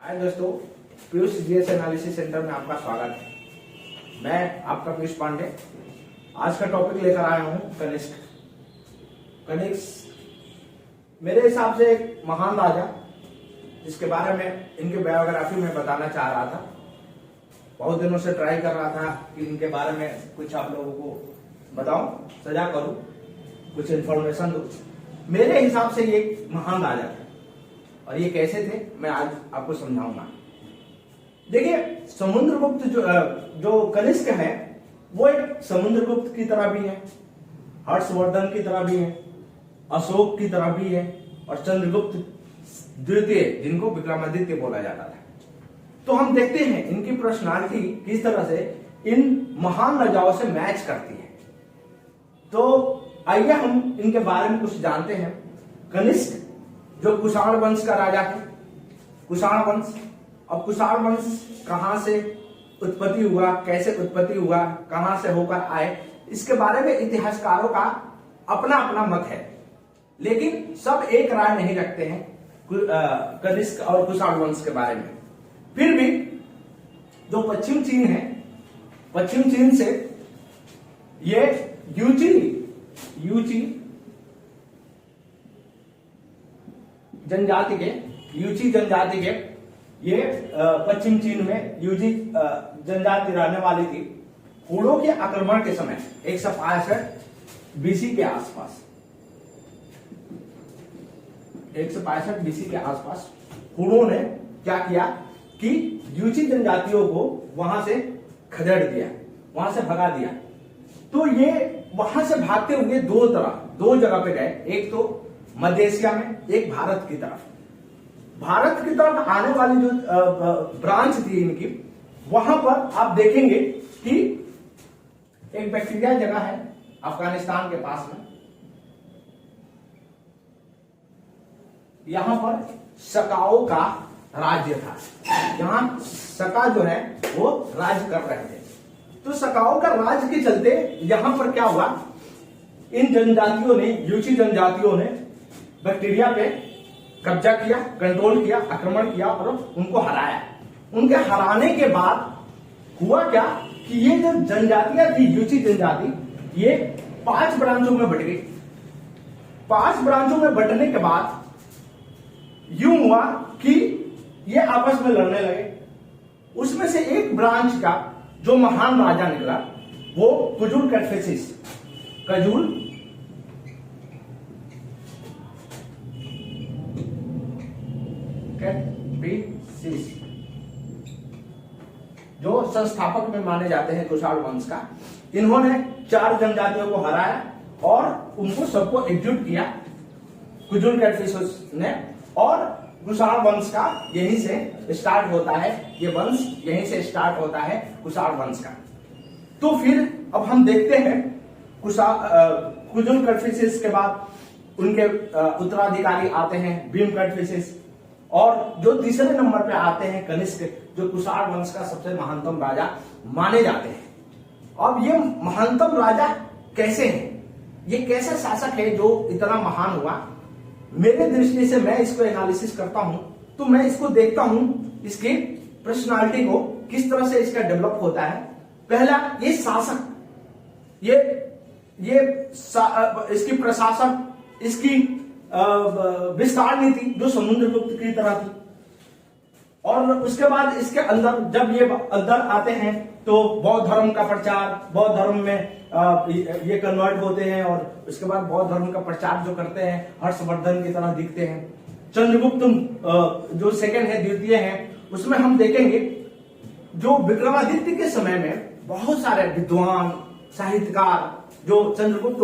हाय दोस्तों, Piyush GS analysis centre में आपका स्वागत है। मैं आपका पीयूष पांडे आज का टॉपिक लेकर आया हूं कनिष्क। मेरे हिसाब से एक महान राजा जिसके बारे में इनके बायोग्राफी में बताना चाह रहा था। बहुत दिनों से ट्राई कर रहा था कि इनके बारे में कुछ आप लोगों को बताऊं, सजा करूं, कुछ इंफॉर्मेशन दूं। मेरे हिसाब से ये एक महान राजा थे और ये कैसे थे मैं आज आपको समझाऊंगा। देखिए, समुद्रगुप्त जो कनिष्क है वो एक समुद्रगुप्त की तरह भी है, हर्षवर्धन की तरह भी है, अशोक की तरह भी है और चंद्रगुप्त द्वितीय जिनको विक्रमादित्य बोला जाता था। तो हम देखते हैं इनकी पर्सनालिटी किस तरह से इन महान राजाओं से मैच करती है। तो आइए हम इनके बारे में कुछ जानते हैं। कनिष्क जो कुषाण वंश का राजा थे, कुषाण वंश। अब कुषाण वंश कहां से उत्पत्ति हुआ, कैसे उत्पत्ति हुआ, कहां से होकर आए, इसके बारे में इतिहासकारों का अपना अपना मत है, लेकिन सब एक राय नहीं रखते हैं कनिष्क और कुषाण वंश के बारे में। फिर भी जो पश्चिम चीन है, पश्चिम चीन से ये यूची जनजाति के ये पश्चिम चीन में यूजी जनजाति रहने वाली थी। हुणों के आक्रमण के समय 165 बीसी के आसपास 165 बीसी के आसपास हुणों ने क्या किया कि यूची जनजातियों को वहां से खदेड़ दिया, वहां से भगा दिया। तो ये वहां से भागते हुए दो जगह पे गए, एक तो मध्य एशिया में, एक भारत की तरफ। भारत की तरफ आने वाली जो ब्रांच थी इनकी, वहां पर आप देखेंगे कि एक बैक्टीरिया जगह है अफगानिस्तान के पास में। यहां पर सकाओं का राज्य था, यहां सका जो है वो राज्य कर रहे थे। तो सकाओं का राज्य के चलते यहां पर क्या हुआ, इन जनजातियों ने, यूची जनजातियों ने बैक्टीरिया पे कब्जा किया, कंट्रोल किया, आक्रमण किया और उनको हराया। उनके हराने के बाद हुआ क्या कि ये जो जनजातियां थी, यूची जनजाति, ये 5 ब्रांचों में बट गई। 5 ब्रांचों में बटने के बाद यूं हुआ कि ये आपस में लड़ने लगे। उसमें से एक ब्रांच का जो महान राजा निकला वो कुजुल कैटफिसिस, कजूल कैटफिसिस, जो संस्थापक में माने जाते हैं कुषाण वंश का। इन्होंने 4 जनजातियों को हराया और उनको सबको एकजुट किया कुजुल कैटफिसिस ने। और कुषाण वंश का यहीं से स्टार्ट होता है, ये वंश यहीं से स्टार्ट होता है कुषाण वंश का। तो फिर अब हम देखते हैं कुजुल कैटफिसिस के बाद उनके उत्तराधिकारी आते हैं भीम कैटफिसिस, और जो तीसरे नंबर पे आते हैं कनिष्क, जो कुषाण वंश का सबसे महानतम राजा माने जाते हैं। अब ये महानतम राजा कैसे हैं, ये कैसा शासक है जो इतना महान हुआ। मेरे दृष्टि से मैं इसको एनालिसिस करता हूं तो मैं इसको देखता हूं, इसकी पर्सनालिटी को किस तरह से इसका डेवलप होता है। पहला, ये शासक, इसकी प्रशासन, इसकी विस्तार नीति जो समुद्रगुप्त की तरह थी। और उसके बाद इसके अंदर जब ये अंदर आते हैं तो बौद्ध धर्म का प्रचार, बौद्ध धर्म में ये कन्वर्ट होते हैं और उसके बाद बौद्ध धर्म का प्रचार जो करते हैं, हर्षवर्धन की तरह दिखते हैं। चंद्रगुप्त जो सेकंड है, द्वितीय है, उसमें हम देखेंगे जो विक्रमादित्य के समय में बहुत सारे विद्वान, साहित्यकार जो चंद्रगुप्त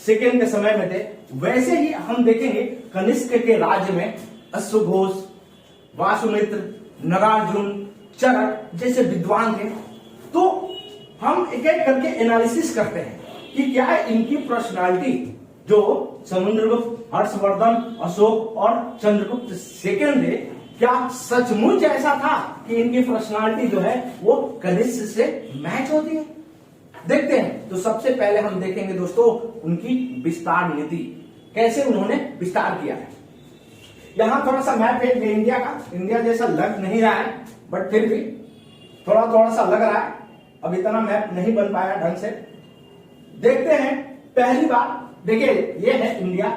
सेकंड के समय में थे, वैसे ही हम देखेंगे कनिष्क के राज्य में अश्वघोष, वासुमित्र, नागार्जुन, चरक जैसे विद्वान थे। तो हम एक एक करके एनालिसिस करते हैं कि क्या इनकी पर्सनालिटी जो समुद्रगुप्त, हर्षवर्धन, अशोक और चंद्रगुप्त सेकंड थे, क्या सचमुच ऐसा था कि इनकी पर्सनालिटी जो है वो कनिष्क से मैच होती है। देखते हैं। तो सबसे पहले हम देखेंगे दोस्तों उनकी विस्तार नीति, कैसे उन्होंने विस्तार किया है। यहाँ थोड़ा सा मैप है ये इंडिया का, इंडिया जैसा लग नहीं रहा है बट फिर भी थोड़ा थोड़ा सा लग रहा है। अब इतना मैप नहीं बन पाया ढंग से। देखते हैं पहली बार, देखिए ये है इंडिया,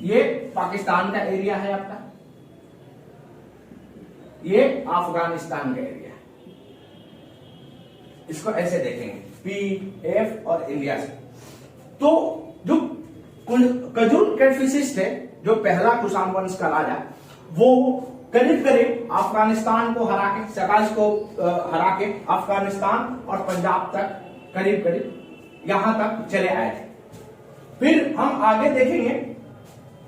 ये पाकिस्तान का एरिया है आपका, ये अफगानिस्तान का एरिया है। इसको ऐसे देखेंगे पी एफ और इंडिया से। तो जो कजुल कैटफिशिस्ट है, जो पहला कुषाण वंश का राजा, वो करीब करीब अफगानिस्तान को हरा के, सकाश को हरा के अफगानिस्तान और पंजाब तक करीब करीब यहां तक चले आए थे। फिर हम आगे देखेंगे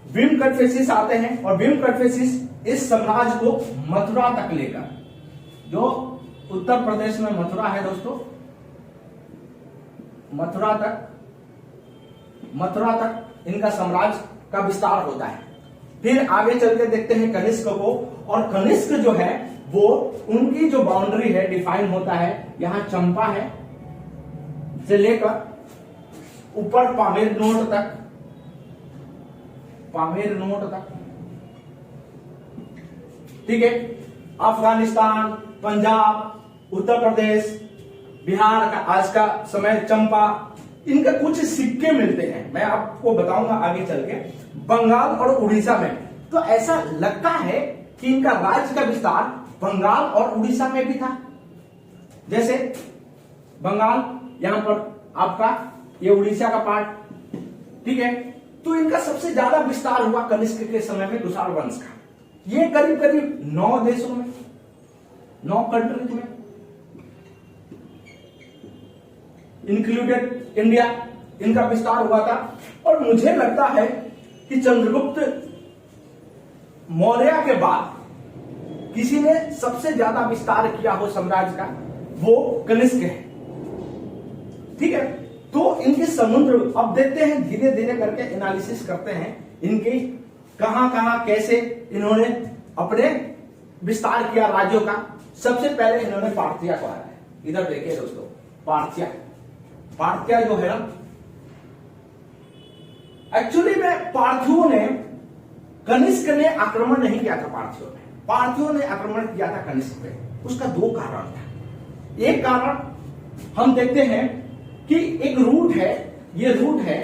भीम कटफिशिस आते हैं और भीम कटफिशिस इस साम्राज्य को मथुरा तक लेकर, जो उत्तर प्रदेश में मथुरा है दोस्तों, मथुरा तक इनका साम्राज्य का विस्तार होता है। फिर आगे चलते देखते हैं कनिष्क को, और कनिष्क जो है वो उनकी जो बाउंड्री है डिफाइन होता है, यहां चंपा है से लेकर ऊपर पामेर नोट तक, ठीक है। अफगानिस्तान, पंजाब, उत्तर प्रदेश, बिहार का आज का समय चंपा, इनके कुछ सिक्के मिलते हैं, मैं आपको बताऊंगा आगे चल के। बंगाल और उड़ीसा में तो ऐसा लगता है कि इनका राज्य का विस्तार बंगाल और उड़ीसा में भी था। जैसे बंगाल यहां पर आपका, ये उड़ीसा का पार्ट, ठीक है। तो इनका सबसे ज्यादा विस्तार हुआ कनिष्क के समय में कुषाण वंश का। ये करीब करीब 9 देशों में, 9 कंट्रीज में, इंक्लूडेड इंडिया, इनका विस्तार हुआ था। और मुझे लगता है कि चंद्रगुप्त मौर्य के बाद किसी ने सबसे ज्यादा विस्तार किया हो साम्राज्य का, वो कनिष्क है, ठीक है। तो इनके समुद्र, अब देखते हैं धीरे धीरे करके एनालिसिस करते हैं इनके कहां कहां कैसे इन्होंने अपने विस्तार किया राज्यों का। सबसे पहले इन्होंने पार्थिया को हराया। इधर देखिए दोस्तों, पार्थिया जो है ना, एक्चुअली में पार्थियों ने, कनिष्क ने आक्रमण नहीं किया था पार्थियों ने आक्रमण किया था कनिष्क पे। उसका 2 कारण था। एक कारण हम देखते हैं कि एक रूट है, ये रूट है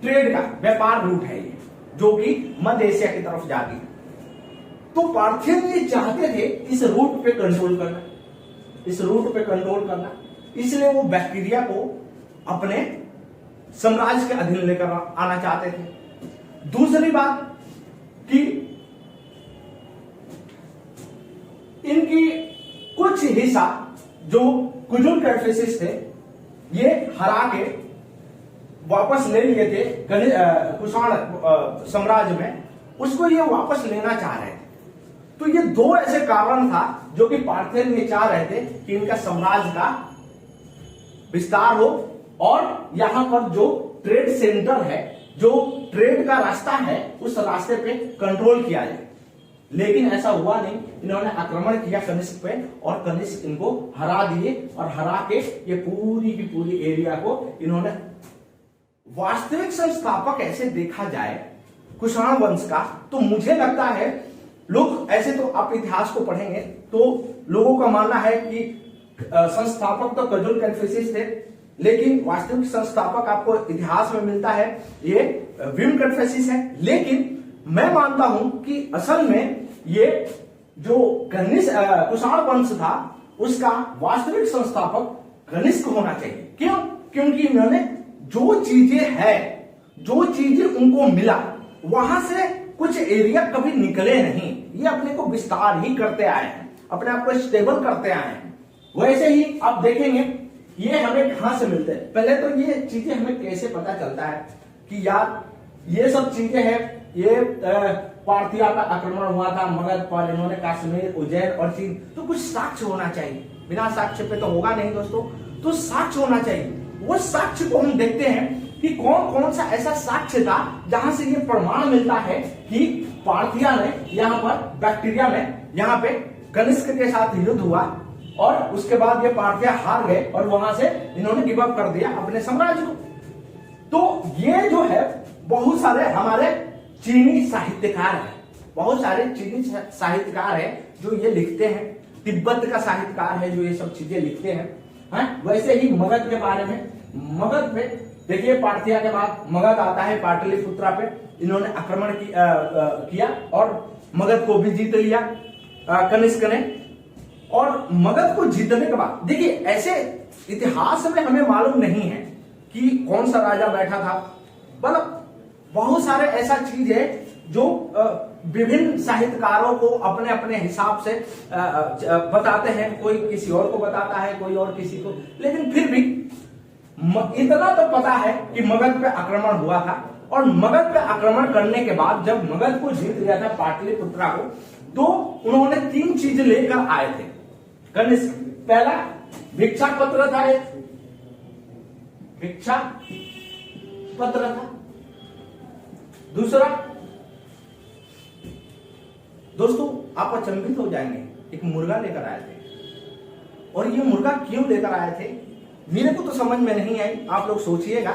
ट्रेड का, व्यापार रूट है ये, जो कि मध्य एशिया की तरफ जाती है। तो पार्थियन ये चाहते थे इस रूट पे कंट्रोल करना, इसलिए वो बैक्टीरिया को अपने साम्राज्य के अधीन लेकर आना चाहते थे। दूसरी बात कि इनकी कुछ हिस्सा जो कुजुल कैटफिशिस थे, ये हरा के वापस ले लिए थे कुषाण साम्राज्य में, उसको ये वापस लेना चाह रहे थे। तो ये 2 ऐसे कारण था जो कि पार्थियन ये चाह रहे थे कि इनका साम्राज्य का विस्तार हो और यहां पर जो ट्रेड सेंटर है, जो ट्रेड का रास्ता है, उस रास्ते पे कंट्रोल किया जाए। लेकिन ऐसा हुआ नहीं, इन्होंने आक्रमण किया कनिष्क पे और कनिष्क इनको हरा दिए, और हरा के ये पूरी की पूरी एरिया को इन्होंने, वास्तविक संस्थापक ऐसे देखा जाए कुषाण वंश का, तो मुझे लगता है लोग ऐसे, तो आप इतिहास को पढ़ेंगे तो लोगों का मानना है कि संस्थापक तो कजुल कैटफिशिस थे, लेकिन वास्तविक संस्थापक आपको इतिहास में मिलता है ये भीम कैटफिशिस है। लेकिन मैं मानता हूं कि असल में ये जो कुषाण वंश था, उसका वास्तविक संस्थापक कनिष्क होना चाहिए। क्यों? क्योंकि इन्होंने जो चीजें उनको मिला, वहां से कुछ एरिया कभी निकले नहीं, ये अपने को विस्तार ही करते आए हैं, अपने आप को स्टेबल करते आए हैं। वैसे ही आप देखेंगे ये हमें कहां से मिलते हैं। पहले तो ये चीजें हमें कैसे पता चलता है कि यार ये सब चीजें हैं, ये पार्थिया का आक्रमण हुआ था, मगध पर, इन्होंने कश्मीर, उज्जैन और चीन, तो कुछ साक्ष्य होना चाहिए। बिना साक्ष्य पे तो होगा नहीं दोस्तों, तो साक्ष्य होना चाहिए। वो साक्ष्य को हम देखते हैं कि कौन कौन सा ऐसा साक्ष्य था जहां से ये प्रमाण मिलता है कि पार्थिया ने यहाँ पर बैक्टीरिया में, यहाँ पे कनिष्क के साथ युद्ध हुआ और उसके बाद ये पार्थिया हार गए और वहां से इन्होंने गिव अप कर दिया अपने साम्राज्य को। तो ये जो है बहुत सारे हमारे चीनी साहित्यकार है, बहुत सारे चीनी साहित्यकार है जो ये लिखते हैं। तिब्बत का साहित्यकार है जो ये सब चीजें लिखते हैं। वैसे ही मगध के बारे में, मगध पे देखिए पार्थिया के बाद मगध आता है, पाटलिपुत्रा पे इन्होंने आक्रमण किया और मगध को भी जीत लिया कनिष्क ने। और मगध को जीतने के बाद देखिए ऐसे इतिहास में हमें मालूम नहीं है कि कौन सा राजा बैठा था, मतलब बहुत सारे ऐसा चीज है जो विभिन्न साहित्यकारों को अपने अपने हिसाब से बताते हैं, कोई किसी और को बताता है, कोई और किसी को, लेकिन फिर भी इतना तो पता है कि मगध पे आक्रमण हुआ था। और मगध पे आक्रमण करने के बाद जब मगध को जीत लिया था पाटलिपुत्रा को, तो उन्होंने 3 चीज लेकर आए थे कनिष्क। पहला भिक्षा पत्र था, एक भिक्षा पत्र था। दूसरा, दोस्तों आप अचंभित हो जाएंगे, एक मुर्गा लेकर आए थे। और ये मुर्गा क्यों लेकर आए थे मेरे को तो समझ में नहीं आई, आप लोग सोचिएगा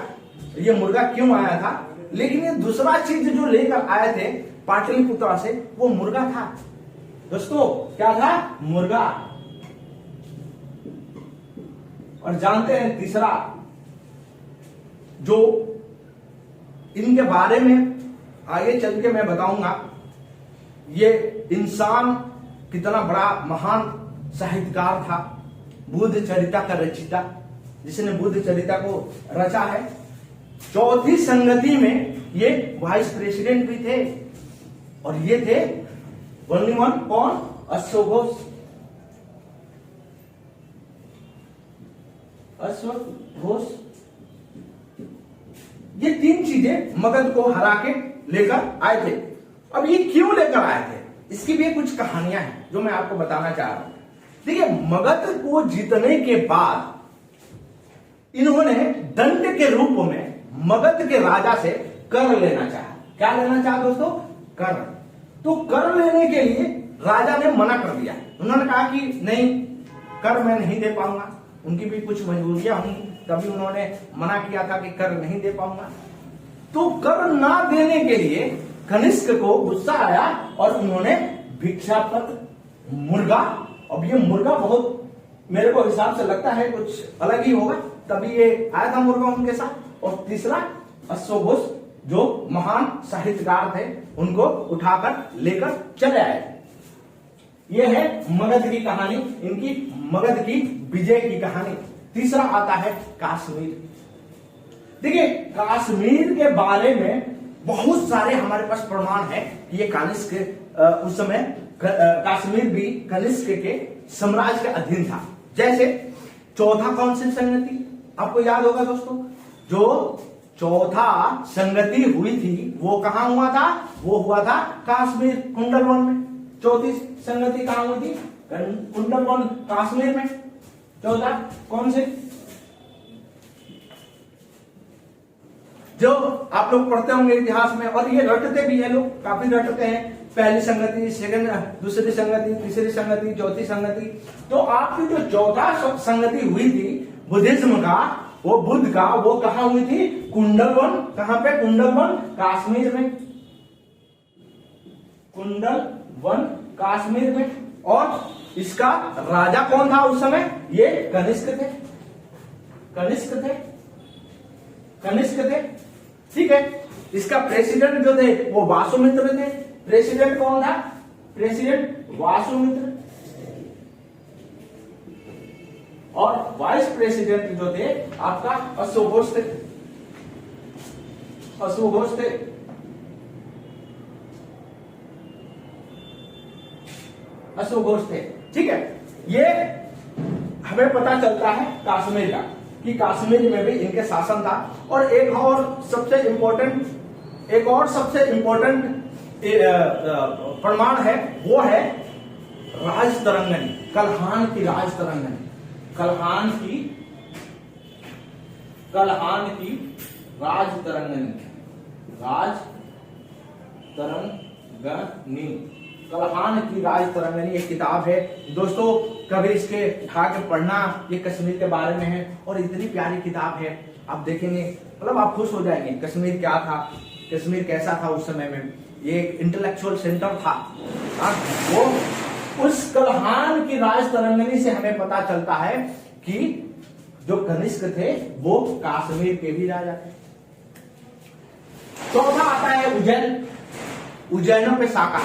ये मुर्गा क्यों आया था। लेकिन ये दूसरा चीज जो लेकर आए थे पाटलिपुत्रा से, वो मुर्गा था दोस्तों। क्या था? मुर्गा। और जानते हैं तीसरा जो इनके बारे में आगे चल के मैं बताऊंगा, ये इंसान कितना बड़ा महान साहित्यकार था, बुद्ध चरिता का रचिता, जिसने बुद्ध चरिता को रचा है। चौथी संगति में ये वाइस प्रेसिडेंट भी थे। और ये थे ओनली वन, कौन? अश्वघोष। अश्वघोष ये 3 चीजें मगध को हरा के लेकर आए थे। अब ये क्यों लेकर आए थे, इसकी भी कुछ कहानियां हैं जो मैं आपको बताना चाह रहा हूं। देखिए मगध को जीतने के बाद इन्होंने दंड के रूप में मगध के राजा से कर लेना चाहा। क्या लेना चाहा दोस्तों? कर। तो कर लेने के लिए राजा ने मना कर दिया। उन्होंने कहा कि नहीं, कर मैं नहीं दे पाऊंगा। उनकी भी कुछ मजबूरियां होंगी, तभी उन्होंने मना किया था कि कर नहीं दे पाऊंगा। तो कर ना देने के लिए कनिष्क को गुस्सा आया और उन्होंने भिक्षा पत्र, मुर्गा, अब ये मुर्गा बहुत मेरे को हिसाब से लगता है कुछ अलग ही होगा, तभी ये आया था मुर्गा उनके साथ। और तीसरा अश्वघोष जो महान साहित्यकार थे, उनको उठाकर लेकर चले आए। ये है मगध की कहानी, इनकी मगध की विजय की कहानी। तीसरा आता है कश्मीर। देखिए कश्मीर के बारे में बहुत सारे हमारे पास प्रमाण है कि ये कनिष्क उस समय कश्मीर भी कनिष्क के साम्राज्य के अधीन था। जैसे चौथा कौन सी संगति आपको याद होगा दोस्तों, जो चौथा संगति हुई थी वो कहां हुआ था? वो हुआ था कश्मीर, कुंडलवन में। चौथी संगति कहां हुई थी? कुंडलवन, कश्मीर में। चौथा कौन सी? जो आप लोग पढ़ते होंगे इतिहास में, और ये रटते भी है लोग, काफी रटते हैं। पहली संगति, दूसरी संगति, तीसरी संगति, चौथी संगति। तो आपकी जो चौथा संगति हुई थी बुद्धिज्म का, वो बुद्ध का, वो कहां हुई थी? कुंडलवन। कहां पे? कुंडलवन, कश्मीर में। कुंडलवन, कश्मीर में। और इसका राजा कौन था उस समय? ये कनिष्क थे। कनिष्क थे, कनिष्क थे, ठीक है। इसका प्रेसिडेंट जो थे वो वासुमित्र थे। प्रेसिडेंट कौन था? प्रेसिडेंट वासुमित्र। और वाइस प्रेसिडेंट जो थे आपका अश्वघोष थे। अश्वघोष थे। अश्वघोष थे, ठीक है। ये हमें पता चलता है कश्मीर का, कि कश्मीर में भी इनके शासन था। और एक और सबसे इंपॉर्टेंट प्रमाण है, वो है राज तरंगनी, कल्हान की राज तरंगनी। कल्हान की राज तरंगनी, राज तरंगनी, कल्हान की राज तरंगनी एक किताब है दोस्तों। कभी इसके उठा के पढ़ना, ये कश्मीर के बारे में है और इतनी प्यारी किताब है, आप देखेंगे मतलब आप खुश हो जाएंगे। कश्मीर क्या था, कश्मीर कैसा था उस समय में, ये एक इंटेलेक्चुअल सेंटर था। वो उस कल्हान की राज तरंगिणी से हमें पता चलता है कि जो कनिष्क थे वो कश्मीर के भी राजा थे। चौथा आता है उज्जैन। उज्जैनों पे साका,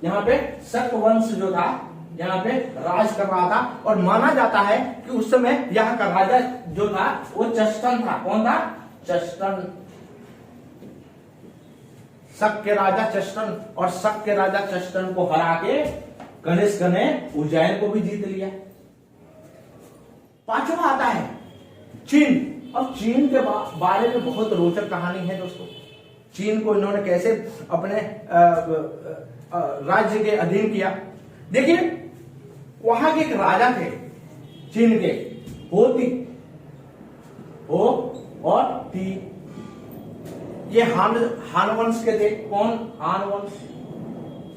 यहाँ पे शक वंश जो था यहाँ पे राज कर रहा था, और माना जाता है कि उस समय यहाँ का राजा जो था वो चष्टन था। कौन था? चष्टन। शक के राजा चष्टन, और शक के राजा चष्टन को हरा के कनिष्क ने उज्जैन को भी जीत लिया। पांचवा आता है चीन। अब चीन के बारे में बहुत रोचक कहानी है दोस्तों। चीन को इन्होंने कैसे अपने राज्य के अधीन किया। देखिए, वहां के एक राजा थे चीन के, होती, हो और ती। ये हान वंश के थे। कौन? हान वंश।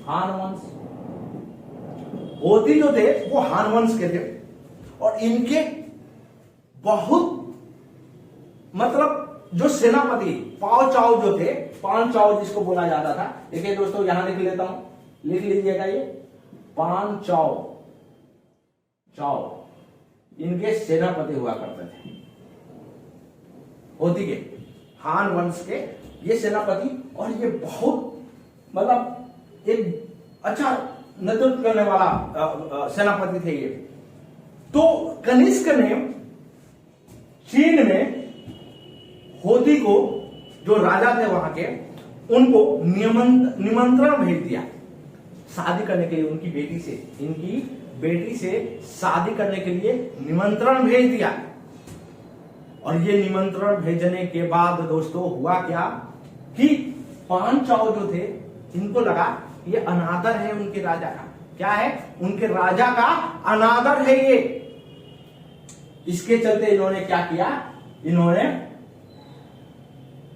हान वंश। होती जो थे वो हान वंश के थे, और इनके बहुत मतलब जो सेनापति पाव चाओ जो थे, पान चाओ जिसको बोला जाता था। देखिए दोस्तों, यहां लिख लेता हूं, लिख लीजिएगा, ये पान चाओ, चाओ इनके सेनापति हुआ करते थे। होती के, हान वंश के ये सेनापति, और ये बहुत मतलब एक अच्छा नेतृत्व करने वाला सेनापति थे ये। तो कनिष्क ने चीन में होती को, जो राजा थे वहां के, उनको निमंत्रण भेज दिया शादी करने के लिए। उनकी बेटी से, इनकी बेटी से शादी करने के लिए निमंत्रण भेज दिया। और ये निमंत्रण भेजने के बाद दोस्तों हुआ क्या कि पान चाओ जो थे, इनको लगा ये अनादर है उनके राजा का। क्या है? उनके राजा का अनादर है ये। इसके चलते इन्होंने क्या किया, इन्होंने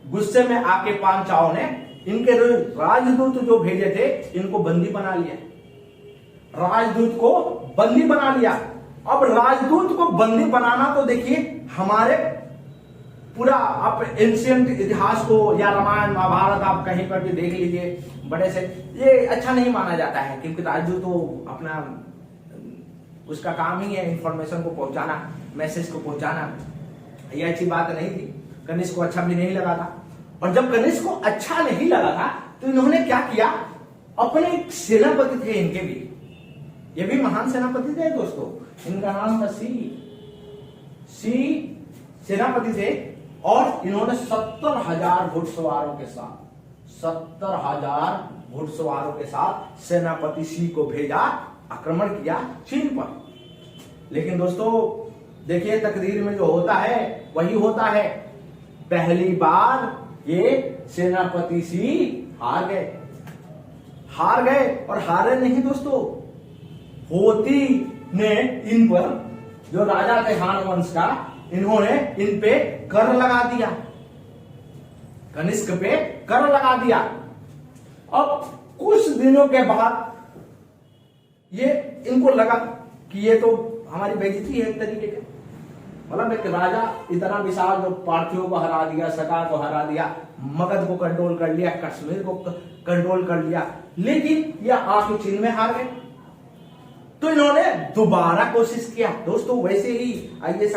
गुस्से में आके पान चाओ ने इनके राजदूत जो भेजे थे इनको बंदी बना लिया। राजदूत को बंदी बना लिया। अब राजदूत को बंदी बनाना तो देखिए, हमारे पूरा आप एंशियंट इतिहास को या रामायण महाभारत आप कहीं पर भी देख लीजिए, बड़े से ये अच्छा नहीं माना जाता है, क्योंकि राजदूत तो अपना उसका काम ही है इंफॉर्मेशन को पहुंचाना, मैसेज को पहुंचाना। ये अच्छी बात नहीं थी, कनिष्क को अच्छा भी नहीं लगा था। और जब कनिष्क को अच्छा नहीं लगा था तो इन्होंने क्या किया, अपने सेनापति थे इनके भी, ये भी महान सेनापति थे दोस्तों, इनका नाम था सी सेनापति थे। और इन्होंने 70,000 घुड़सवारों के साथ, 70,000 घुड़सवारों के साथ सेनापति सी को भेजा, आक्रमण किया चीन पर। लेकिन दोस्तों देखिए, तकदीर में जो होता है वही होता है। पहली बार ये सेनापति सी हार गए। हार गए, और हारे नहीं दोस्तों, होती ने इन पर, जो राजा थे हान वंश का, इन्होंने इन पे कर लगा दिया, कनिष्क पे कर लगा दिया। अब कुछ दिनों के बाद ये इनको लगा कि ये तो हमारी बेइज्जती है एक तरीके के, मतलब एक राजा इतना विशाल जो पार्थियों को हरा दिया, सका को हरा दिया, मगध को कंट्रोल कर लिया, कश्मीर को कंट्रोल कर लिया, लेकिन ये आके चीन में हार गए। तो इन्होंने दोबारा कोशिश किया दोस्तों। वैसे ही आईएएस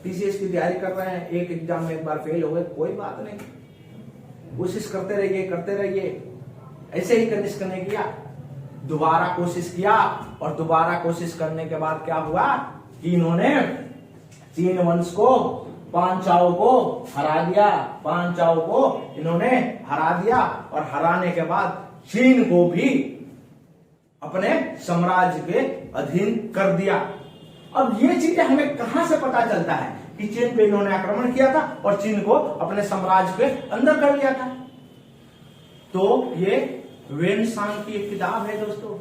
टीसीएस की तैयारी कर रहे हैं, एक एग्जाम में एक बार फेल हो गए, कोई बात नहीं, कोशिश करते रहिए, करते रहिए। ऐसे ही कनिष्क ने किया, दोबारा कोशिश किया, और दोबारा कोशिश करने के बाद क्या हुआ कि इन्होंने चीन वंश को, पान चाओ को हरा दिया। पान चाओ को इन्होंने हरा दिया, और हराने के बाद चीन को भी अपने साम्राज्य के अधीन कर दिया। अब ये चीजें हमें कहां से पता चलता है कि चीन पे इन्होंने आक्रमण किया था और चीन को अपने साम्राज्य के अंदर कर लिया था। तो ये वेनसांग की एक किताब है दोस्तों,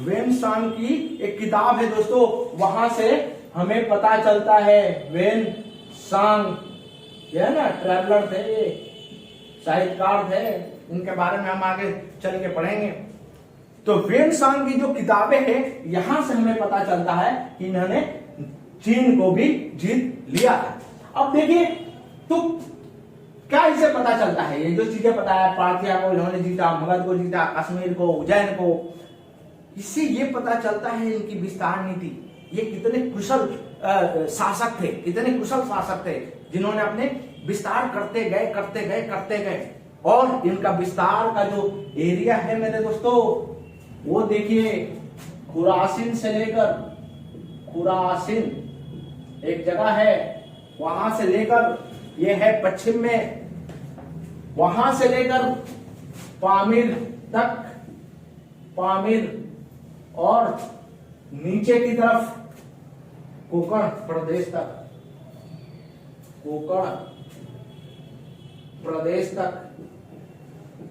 वेनसांग की एक किताब है दोस्तों, वहां से हमें पता चलता है। वेनसांग ये है ना, ट्रैवलर थे, ये साहित्यकार थे, इनके बारे में हम आगे चल के पढ़ेंगे। तो वेनसांग की जो किताबें हैं, यहां से हमें पता चलता है कि इन्होंने चीन को भी जीत लिया था। अब देखिए, तो क्या इसे पता चलता है? ये जो चीजें पता है, पार्थिया को इन्होंने जीता, मगध को जीता, कश्मीर को, उज्जैन को, इससे ये पता चलता है इनकी विस्तार नीति। ये कितने कुशल शासक थे, कितने कुशल शासक थे, जिन्होंने अपने विस्तार करते गए। और इनका विस्तार का जो एरिया है मेरे दोस्तों, वो देखिए, खुरासिन से लेकर, खुरासिन एक जगह है, वहां से लेकर ये है पश्चिम में, वहां से लेकर पामीर तक, पामीर, और नीचे की तरफ कोंकण प्रदेश तक, कोंकण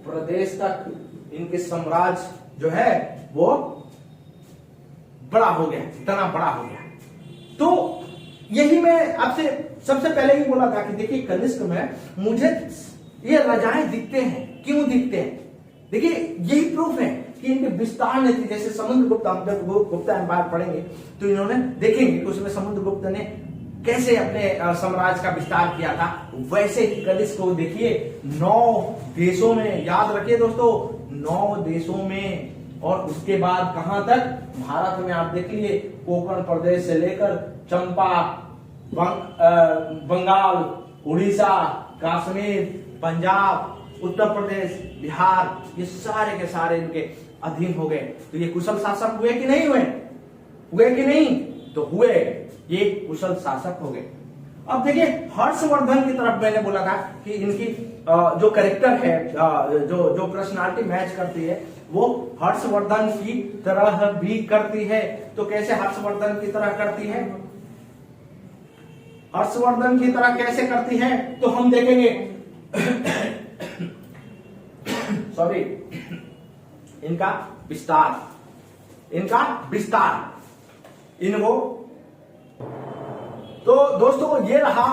प्रदेश तक इनके साम्राज्य जो है वो बड़ा हो गया, इतना बड़ा हो गया। तो यही मैं आपसे सबसे पहले ही बोला था कि देखिए कनिष्क में मुझे ये राजाएं दिखते हैं, क्यों दिखते हैं? देखिए यही प्रूफ है कि इनके विस्तार नीति, जैसे समुद्रगुप्त, हम जब गुप्ता एम्पायर पढ़ेंगे तो इन्होंने देखेंगे कि उसमें समुद्रगुप्त ने कैसे अपने साम्राज्य का विस्तार किया था, वैसे ही कनिष्क को देखिए 9 देशों में, याद रखिए दोस्तों, 9 देशों में, और उसके बाद कहां तक? भारत में आप देख लीजिए, कोंकण प्रदेश से लेकर चंपा, बंगाल, उड़ीसा, कश्मीर, पंजाब, उत्तर प्रदेश, बिहार, ये सारे के सारे इनके अधीन हो गए। तो ये कुशल शासक हुए कि नहीं हुए? हुए कि नहीं? तो हुए, ये कुशल शासक हो गए। अब देखिए हर्षवर्धन की तरफ मैंने बोला था कि इनकी जो कैरेक्टर है, जो पर्सनालिटी मैच करती है, वो हर्षवर्धन की तरह भी करती है। तो कैसे हर्षवर्धन की तरह करती है? हर्षवर्धन की तरह कैसे करती है? तो हम देखेंगे सॉरी, इनका विस्तार, इनको, तो दोस्तों ये रहा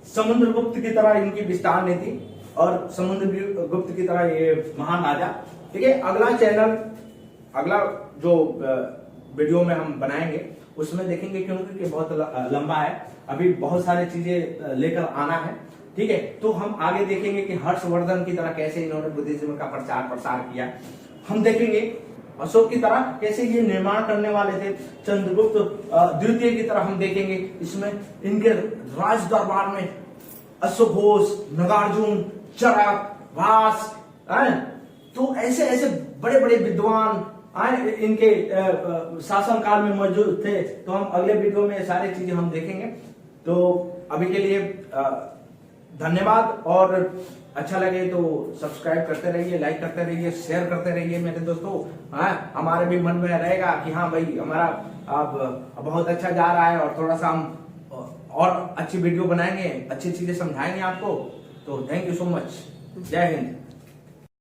समुद्रगुप्त की तरह इनकी विस्तार नीति, और समुद्रगुप्त की तरह ये महान राजा। ठीक है, अगला जो वीडियो में हम बनाएंगे उसमें देखेंगे, क्योंकि बहुत लंबा है, अभी बहुत सारी चीजें लेकर आना है। ठीक है, तो हम आगे देखेंगे कि हर्षवर्धन की तरह कैसे इन्होंने बुद्धिज्म का प्रचार प्रसार किया। हम देखेंगे अशोक की तरह कैसे ये निर्माण करने वाले थे, चंद्रगुप्त द्वितीय की तरह हम देखेंगे, इसमें इनके राज दरबार में अश्वघोष, नागार्जुन, चरक, भास, तो ऐसे ऐसे बड़े बड़े विद्वान इनके शासनकाल में मौजूद थे। तो हम अगले वीडियो में सारी चीजें हम देखेंगे। तो अभी के लिए धन्यवाद, और अच्छा लगे तो सब्सक्राइब करते रहिए, लाइक करते रहिए, शेयर करते रहिए मेरे दोस्तों। हमारे भी मन में रहेगा कि हाँ भाई, हमारा अब बहुत अच्छा जा रहा है, और थोड़ा सा हम और अच्छी वीडियो बनाएंगे, अच्छी चीजें समझाएंगे आपको। तो थैंक यू सो मच, जय हिंद।